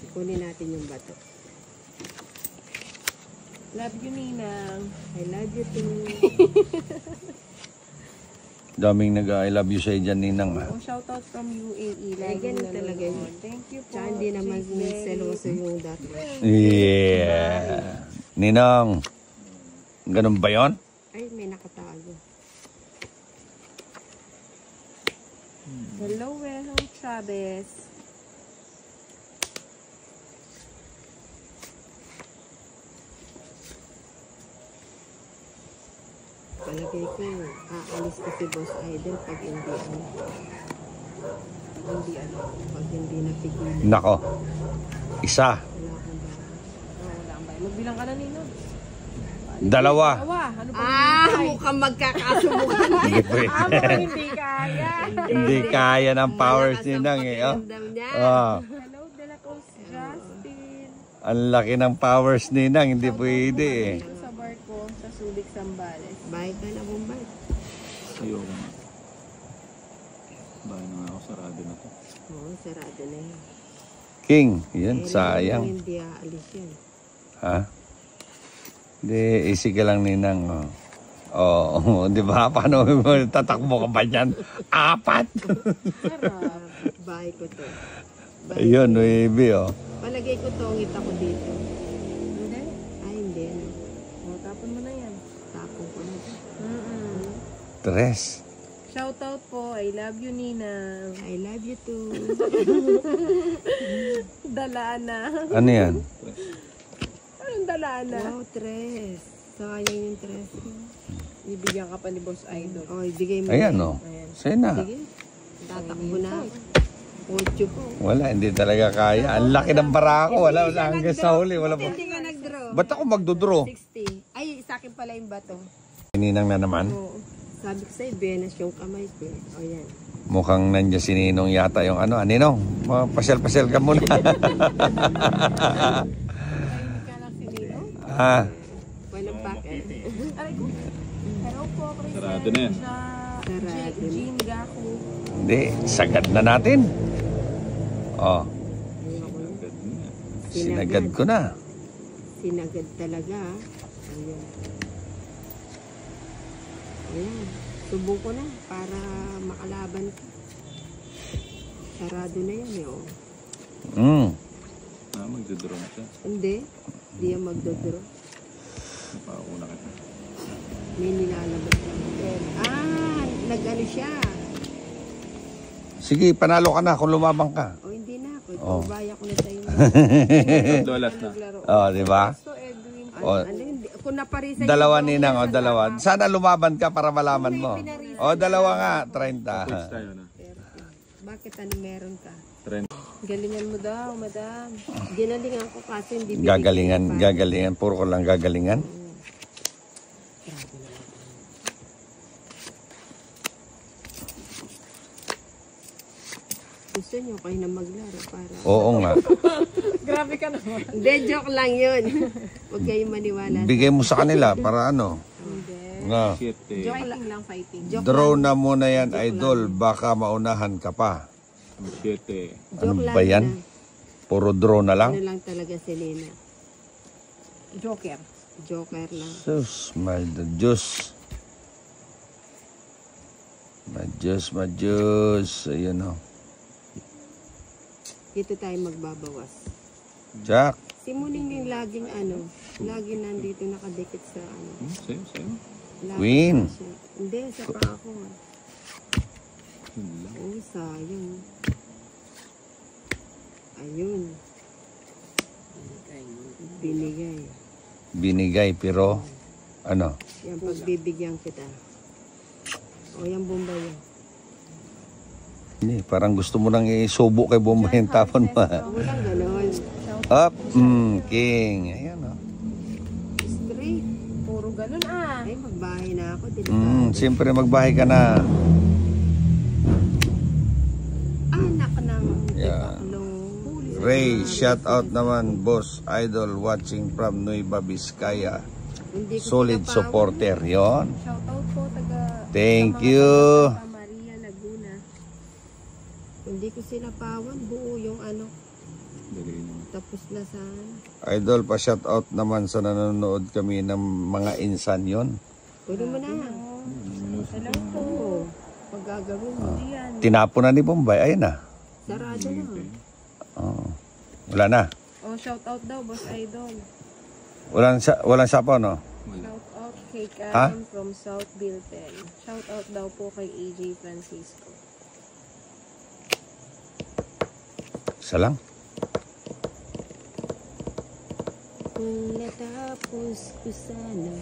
Ikunin natin yung bato. Love you, Ninang. I love you too. daming nag-I love you sa dyan, ninang. Oh, shoutout from UAE. Ay, ganun nanonood. talaga yun. Thank you po. Tsaka hindi naman Jake seloso yung dati. Yeah. Ninang, ganun ba yun? Ay, may nakatago. Hello, Wilhelm Chavez. Palagay ko, aalis ko si Boss Idol pag hindi pag hindi napigilan. Nako. Isa. Wala akong bara. Wala kang bahay. Magbilang ka na, Nino. Dalawa. Ano ba? Mukhang magkakasubukan. Hindi po. Mukhang hindi kaya. Hindi kaya ng powers ni Nang eh. Oh. Oh. Hello, De La Cruz Justin. Ang laki ng powers ni Nang, hindi pwede eh. Dito sa barko, sa Subic, Zambales. Bye ka na, Bombay. Ayoko nga. Bahay na nga ako, sarado na to. Oo, sarado na yun. King, yun, Eh, sayang. Hindi aalis yan. Ha? Hindi, easy ka lang ni Nang. Oh, di ba? Paano mo tatakbo ka ba dyan? 4! Bye ko to. Ayun, baby, oh. Palagay ko tongit ako dito. Hindi. Ay, hindi. No. O, tapon mo na yan. Tapong ko na. Tres. Shoutout po. I love you, Nina. I love you too. Dalaan na. Ano yan? Anong dalaan na? Wow, tres. Sayang yung tres. Bibigyan ka pa ni Boss Idol. Oh, ibigay mo. Ayan, na. oh. Sa'yo na. Sige. Tatakbo na ako. Ocho po. Wala, hindi talaga kaya. Ang laki ng barako. Wala hanggang sa huli. Wala pa. Hindi ka nag-draw. Ba't ako magdodraw? 60. Ay, sa akin pala yung bato. Ninang na naman. Oo. Sabi ko sa'yo, Benes yung kamay ko. O yan. Mukhang nandiyan si Ninong yata yung ano. Ninong, pasyal-pasyal ka muna. Hindi ka lang si Nino. Ah, Walang packet. Aray ko. Hello po, Chris. Sarado na yan. Sarado. Jean Gaku. hindi. Sagad na natin. Oh, Agad na. sinagad ko na. Sinagad talaga. Ayan. Ayan. Subo ko na para makalaban ko. Sarado na yan eh. Oh. Magdodraw na siya. Hindi. Hindi yan magdodro. Napauna ka na. May nilalabas lang. Nag-ano siya. Sige, panalo ka na kung lumabang ka. O hindi na ako. Oh. Baya ko na sa'yo. Tatlo last na. Oh, di ba? So, Edwin. Oh, Kung naparisa dalawa Ninang, o dalawa. Sana lumaban ka para malaman mo. O, dalawa nga, 30. Tayo na. Bakit ano meron ka? Trend. Galingan mo daw, madam. Ginalingan ko kasi hindi Gagalingan. Puro ko lang gagalingan. Gusto nyo kayo na maglaro para... Oo nga. Grabe ka naman. Hindi, joke lang yun. Huwag kayong maniwala. Bigay mo sa kanila para ano. Nga. Shit eh. Fighting lang, fighting. Draw na muna yan, idol. Baka maunahan ka pa. Shit eh. Ano Joke lang ba yan? Puro draw na lang? Ano lang talaga si Lena. Joker. Joker lang. Sus, Diyos. Diyos. Ayun o. Dito tayo magbabawas. Jack. Si Muning yung laging lagi nandito nakadikit sa Sa'yo. lagi Queen. siya. Hindi, sa pako. Yun lang. Oh, sayang. Ayun. Binigay pero ano? Yan, pagbibigyan kita. O, yan Bombay yan. Hindi, parang gusto mo nang isubo kay Bombay yung tapon pa. Walang ganon. Up, king. Ayan o. Straight. Puro ganun ah. Ay, magbahay na ako. Delikado. Siyempre magbahay ka na. Anak ng Yeah. taklong. Ray, shout out naman, boss idol watching from Nueva Vizcaya. Hindi ko Solid pinapawan. supporter yon. Shoutout po, taga... Thank sa mga you. taga Santa Maria, Laguna. Hindi ko sinapawan. Buo yung Dali na. tapos na sa Idol, pa shout out naman sa nanonood kami ng mga insan yon. Tuloy mo na. Hello po. Oo. Magagawin mo. Diyan. Tinapon na ni Bombay. Ayun na. Sarado na. Oh. Wala na. Oh, shoutout daw, Boss Idol. Walang sapo, no? Shoutout kay Ha? Karen from South Bilten. Shoutout daw po kay AJ Francisco. Isa lang. Kung natapos ko sana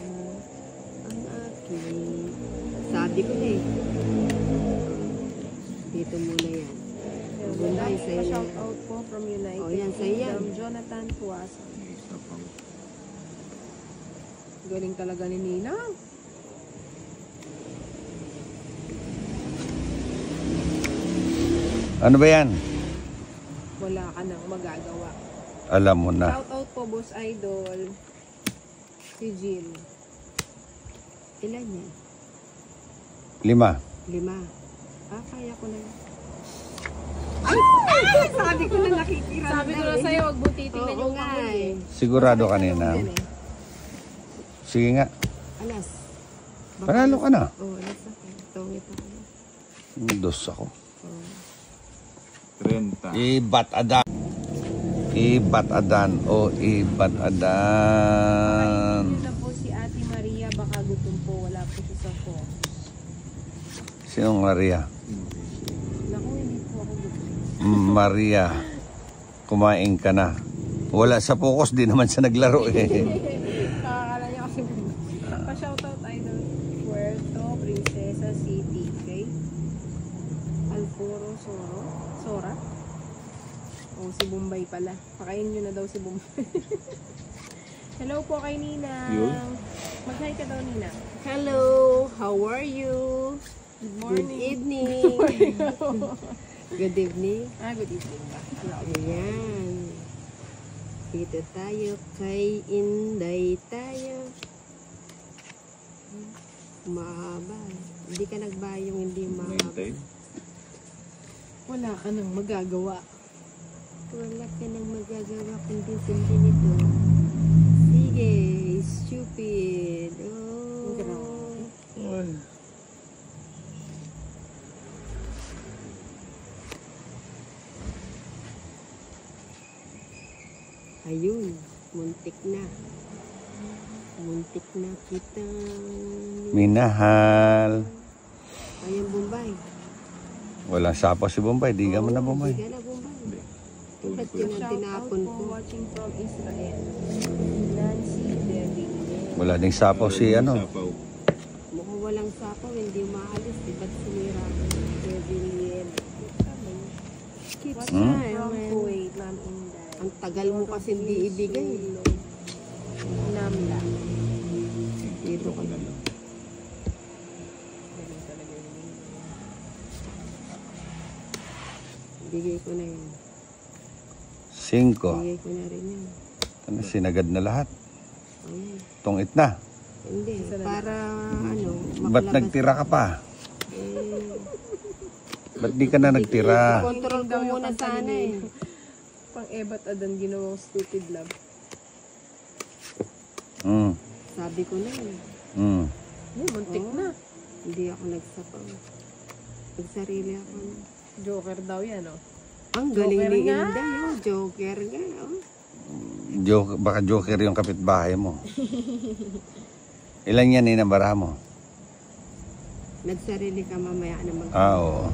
ang aking Sabi ko na eh. Dito muna yan. Bumbay, sa'yo na. Shout out po from United Oh, yan, sa'yo yan. Kingdom, Jonathan Tuasa. Galing talaga ni Nina. Ano ba yan? Wala ka nang magagawa. Alam mo na. Shout out po, Boss Idol. Si Jill. Ilan yan? 5. 5. Kaya ko na yan. Ay! Sabi ko na nakikiraan Sabi ko na sa'yo, huwag mo titignan Oo yung nga kamay. eh. Sigurado ka nina. Sige nga. Alas. Panalo ka na. Oo, alas ako. Tungit ako. Dos ako. 30. Ibat adan. Ibat adan o ibat adan. Yun na po si Ate Maria, baka gutom po, wala po siya sa po. Sinong Maria? Naku, hindi po ako gutom. Maria. Kumain ka na. Wala sa focus, di naman siya naglaro eh. Kakakala niya kasi pa-shoutout Idol Puerto Princesa City, okay? Alforo Sora? O si Bombay pala. Pakain nyo na daw si Bombay. Hello po kay Nina. Yun. Mag-hi ka daw, Nina. Hello, how are you? Good Good morning. evening. Good evening. Good evening ba? Ayan. Dito tayo kay Inday tayo. Mahaba. Hindi ka nagbayong hindi mahaba. 9 Wala ka nang magagawa. Wala ka nang magagawa kundi sundin ito. Sige, stupid. Oh. Grabe. Ayun, muntik na. Muntik na kita. Minahal. Ayun, Bombay. Walang sapo si Bombay. Di ka mo na Bombay. Hindi ka na, Bombay. Ba't ko yun ang Shout out tinapon po ko? watching from Israel. Nancy Devin. Wala ding sapo si ano. Sapaw. Mukhang walang sapaw, hindi maalis. Di ba't sumira ko? Devilian. Keep Watching smile, from man. Kuwait, Ma'am Inday. Ang tagal mo kasi hindi ibigay. Namla. Dito ka na. Galing talaga yun. Bigay ko na yan. 5. Bigay ko na rin yan. Ano, sinagad na lahat. Ayan. Tungit na. Hindi, para ano, Ba't makalabas. nagtira ka pa? Eh, Ba't di ka na nagtira? control ko muna sana eh. Pang Ebat Adan ginawang stupid love. Sabi ko na eh. Muntik na. Hindi ako nagsapaw. Nagsarili ako. Joker daw yan, oh. Ang galing Joker ni nga. Inday, oh. Joker nga, oh. Baka joker yung kapitbahay mo. Ilan yan inabara mo? Nagsarili ka mamaya na mag- Oo.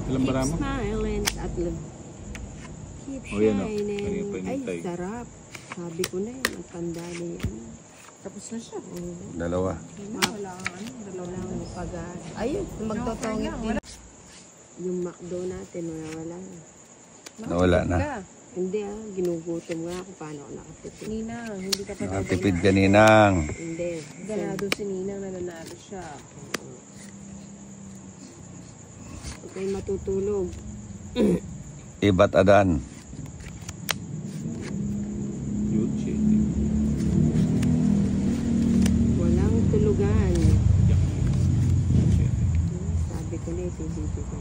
Ilan bara mo? Keep smiling at love. Keep Oh, yan, oh. shining. Kanina pa Ay, hinintay. sarap. Sabi ko na yun, ang tanda na yan. Tapos na siya. Oh, 2. Wala kang ano, wala akong pag-asa. Ayun, magtotongit lang, din. wala. Yung McDo natin, wala. Nawala na. Ka. Hindi ginugutom nga ako paano ako nakatipid. Nina, hindi ka pa Nakatipid ka ninang. Hindi. Ganado si Nina, nananalo siya. Huwag kayo matutulog. Ibat adan. Cute shit. Walang tulugan. Shit. Sabi ko na eh, sisisi ko.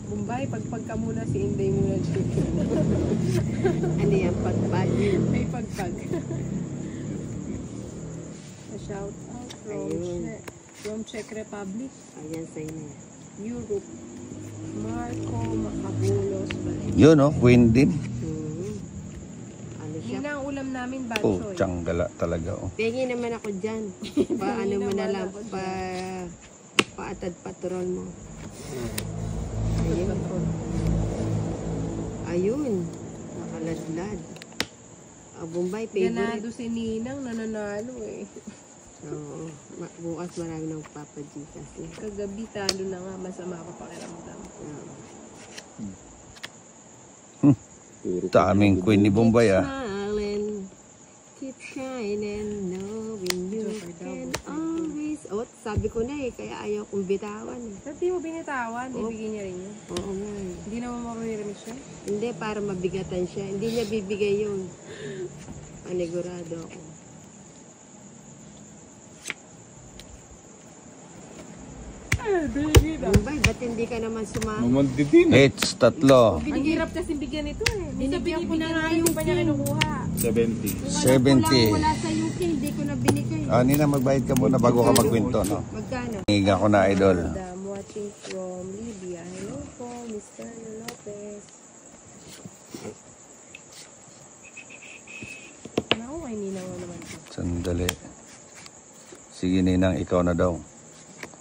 Bombay, pagpag ka muna si Inday muna dito. Ano yan, pagpag. May pagpag. A shout out Ayun. from Czech Republic, Ayan, sa'yo na yan. Europe. Marco Macabulos Valenzuela. Yun oh, Queen din. Ano siya? Nina, ang ulam namin, Oh, batchoy. tsanggala talaga oh. Pengi naman ako dyan. Paano mo na lang, paatad patrol mo. Ayun. Ayun. Nakaladlad. Bombay, favorite. Ganado si Ninang, nananalo eh. Oo. Bukas marami ng papajikas eh. Kagabi talo na nga, masama pa pakiramdam. Puro Daming queen ni Bombay ah. Smiling, keep shining, knowing you can always... Oh, sabi ko na eh, kaya ayaw kong bitawan eh. Ba't di mo binitawan? Ibigay niya rin yun. Oo nga eh. Hindi naman mariremit siya. Hindi, para mabigatan siya. Hindi niya bibigay yun. Panigurado ako. Bombay, ba't hindi ka naman sumama? Mamanditin. It's tatlo. Ang hirap kasi bigyan ito eh. Binibigyan ko na nga yung pa niya kinukuha. 70. 70. Wala sa UK, hindi ko na binigay. Ah, Nina, magbayad ka muna bago ka magkwento, no? Magkano? Higa ko na, idol. I'm watching from Libya. Hello po, Mr. Lopez. Naku, kay Ninang mo naman po. Sandali. Sige, Ninang, ikaw na daw.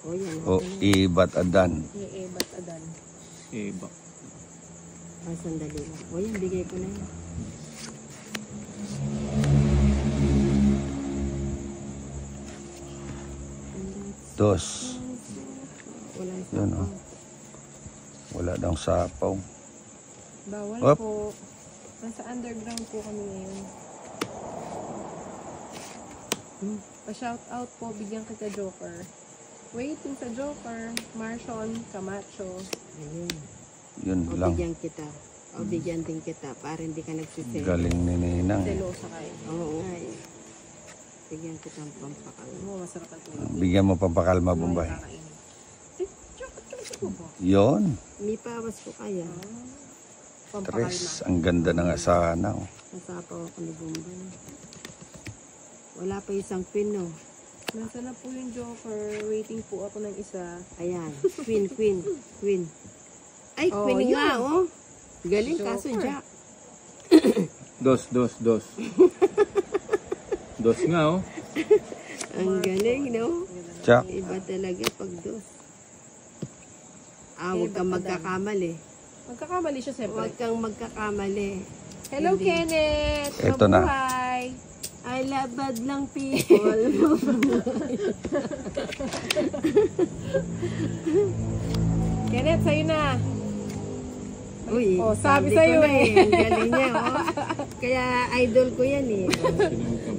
O yan. O, ibat adan. Ba't adan? Iba. Sandali lang. O yan, bigay ko na yan. Dos. Wala yung Yun, oh. Wala daw sapaw. Bawal Op. po. Nasa underground po kami ngayon. Pa-shout out po, bigyan kita Joker. Waiting sa Joker, Marshon Camacho. Ayun. Yun O lang. bigyan kita. O bigyan din kita para hindi ka nagsisend. Galing ni Ninang. Selosa kayo. Oo nga eh. Bigyan kita ng pampakal. Mo, masarap ang tulog. Bigyan mo pampakalma, Bombay. Kakainin. Eh, chocolate po po. Yon. May pawas ko kaya. Pampakalma. Tres. Ang ganda ng asana. Oh. Nasapaw ako ni Bombay. Wala pa isang pin, no? Nasa na po yung Joker. Waiting po ako ng isa. Ayan. Queen, queen, queen. Ay, Oh, queen yun. nga, oh. Galing, kaso Joker. Jack. Dos. Dos nga oh. Ang galing, no? Jack. Iba talaga pag dos. Huwag kang magkakamali. Magkakamali siya siyempre. Huwag kang magkakamali. Hello, Kenneth! Eto na. Mabuhay! I love bad lang people. Kenneth, sa'yo na. Uy, Oh, sabi sa'yo ko na eh. Ang galing niya, oh. Kaya idol ko yan eh.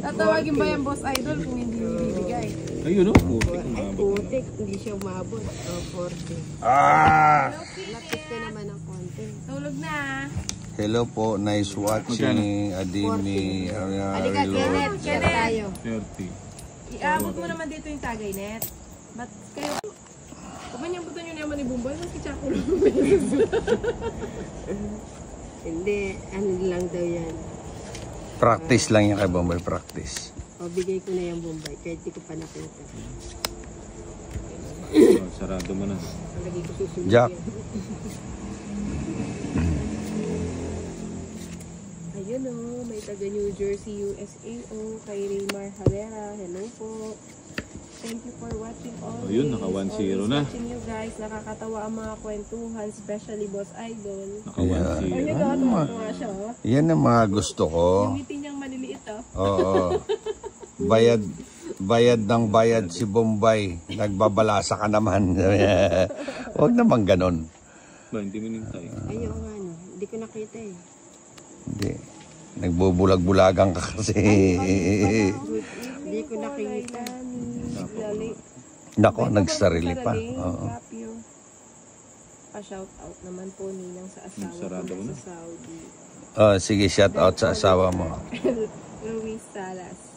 Tatawagin ba yung boss idol kung hindi bibigay? Ayun oh. Putik. Ay, putik. Hindi siya umabot. Oh, 40. Ah! Lapit ka naman ng konti. Tulog na. Hello po. Nice watching. Adimi. Halika, Kenneth. Share tayo. 30. Iabot mo naman dito yung tagay net. Ba't kayo? Kumanyabutan nyo naman ni Bumboy. Mas kichako lang. Hindi, ano lang daw yan. Practice lang yan kay Bombay. Practice. O, bigay ko na yung Bombay. Kahit di ko pa nakita. Oh, sarado mo na. Lagi ko susunod Jack. yan. Ayun o, may taga New Jersey, USA o. Kay Raymar Herrera. Hello po. Thank you for watching all. Ayun, naka 1-0 na. Watching you guys. Nakakatawa ang mga kwentuhan. Especially Boss Idol. Naka Yeah. 1-0. Ay, nagkakatawa siya. Oh. Yan ang mga gusto ko. Yung ngiti niyang maliliit oh. Oo. Bayad ng bayad si Bombay. Nagbabalasa ka naman. Huwag naman ganon. Ba, hindi mo nintay. Ayaw nga, no. Hindi ko nakita eh. Hindi. Nagbubulag-bulagan ka kasi. Hindi ko nakita. Nako, nagsarili pa. Oo. Pa-shout out naman po ninang sa asawa Sarado ko mo na. sa Saudi. Oh, sige, shout out sa asawa mo. Luis Salas.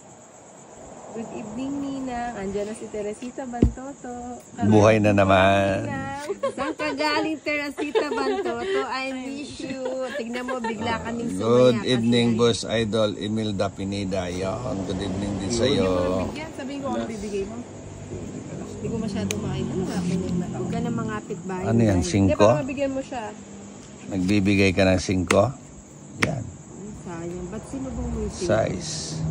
Good evening, Ninang. Andiyan na si Teresita Bantoto. Buhay na naman. Ninang. Saan ka galing, Teresita Bantoto? I miss you. Tignan mo, bigla kaming sumaya. Good kasi evening, ay- Boss Idol Imelda Pineda. Yon, good evening din sa Hindi mo iyo. nabigyan. Sabihin ko ano bibigay mo. Hindi ko masyadong makita. Ano nga pinag na Huwag ka na mangapit bahay. Ano yan, Hindi, para 5? mabigyan mo siya. Nagbibigay ka ng 5? Yan, Sayang. Ba't sinubong mo yung sila? size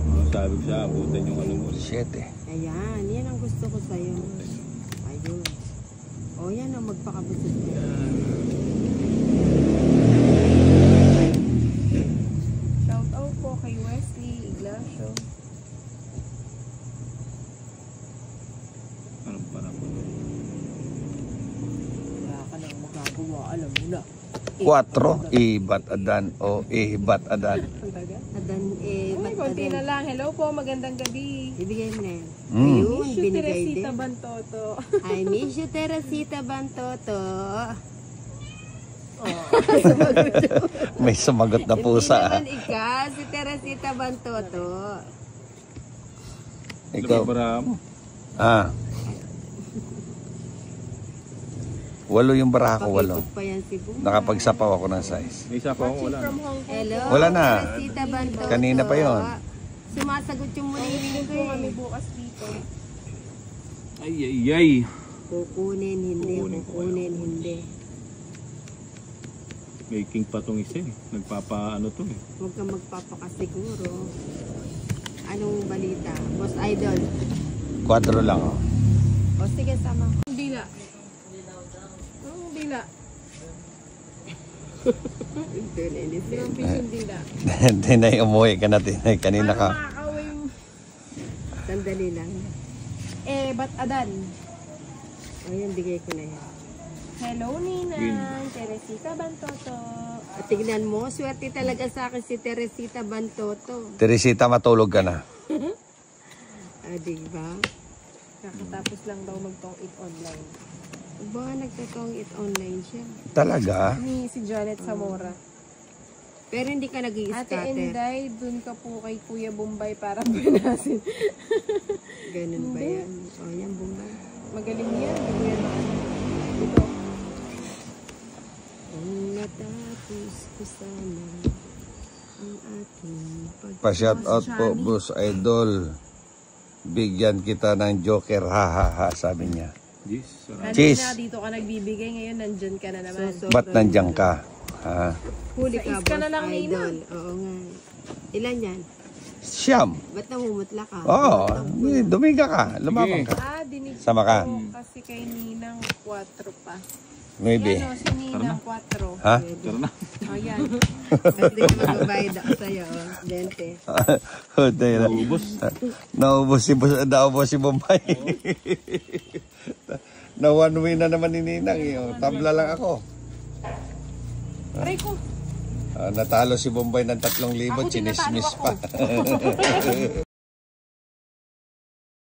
Oh, sabi ko siya, abutan yung ano mo. 7. Ayan, yan ang gusto ko sa'yo. Ayun. O yan ang magpakabusog ko. Shout out alam mo na. 4, ibat adan o ibat adan. Ang tagal. Adan Uy, ba't konti adan? na lang. Hello po, magandang gabi. Ibigay mo na yan. Mm. Ayun, Miss you, binigay Teresita din. Bantoto. I miss you, Teresita Bantoto. May sumagot na Hindi pusa. naman ikaw, si Teresita Bantoto. Ikaw. Bara mo. Ah. 8 yung bara ko, 8. Pakipot pa yan si Bung. Nakapagsapaw ako ng size. May isa pa ako, Watching wala. from Hong Kong. Hello, Wala na. Teresita Bantoto. Kanina pa yun. Sumasagot yung muningin ko Po kami eh. bukas dito. Ay, ay, ay. Kukunin, hindi. Kukunin ko Kukunin, hindi. May king pa tong isa eh. Nagpapaano to eh. Huwag kang magpapakasiguro. Anong balita? Boss Idol. 4 lang. Oh. O sige, sama. Dila. Ang dila. Limang pisong dila. Hindi na yung umuwi ka natin. Kanina Paano ka. makakaway yung... Sandali lang. Ba't adan? O yan, bigay ko na yan. Hello, Ninang. Teresita Bantoto. At tignan mo, swerte talaga sa akin si Teresita Bantoto. Teresita, matulog ka na. Diba? Kakatapos lang daw mag-tong it online. Ba, nagtatong it online siya. Talaga? Ni si Janet Zamora. Pero hindi ka Ate nag-i-scatter. Inday, dun ka po kay Kuya Bombay para banasin. Ganun ba Hindi. yan? O yan, Bumbay. Magaling yan. Ganyan. Ito. Kung natapos ko sana ang ating Pa-shout out po, Boss Idol. Bigyan kita ng joker, ha ha ha, sabi niya. Yes. Cheese. Kanina dito ka nagbibigay, ngayon nandyan ka na naman. Ba't nandiyan ka? Ha? Huli Sa ka, is ka Boss na lang, Idol. Oo nga. Ilan yan? Siyam. Ba't namumutla ka? Oo, dumiga ka, lumabang ka. Dinig Sama ka. ko kasi kay Ninang 4 pa. Maybe. Yan o, si Ninang 4. Ha? Tara na. O yan. Ba't di ka magbabayad ako sa'yo? Oh. 20. Huday na. Naubos si Bombay. Na one way na naman ni Ninang. Tabla lang ako. Aray ko. Natalo si Bombay ng 3,000, Ako din natalo chinismis ako. pa.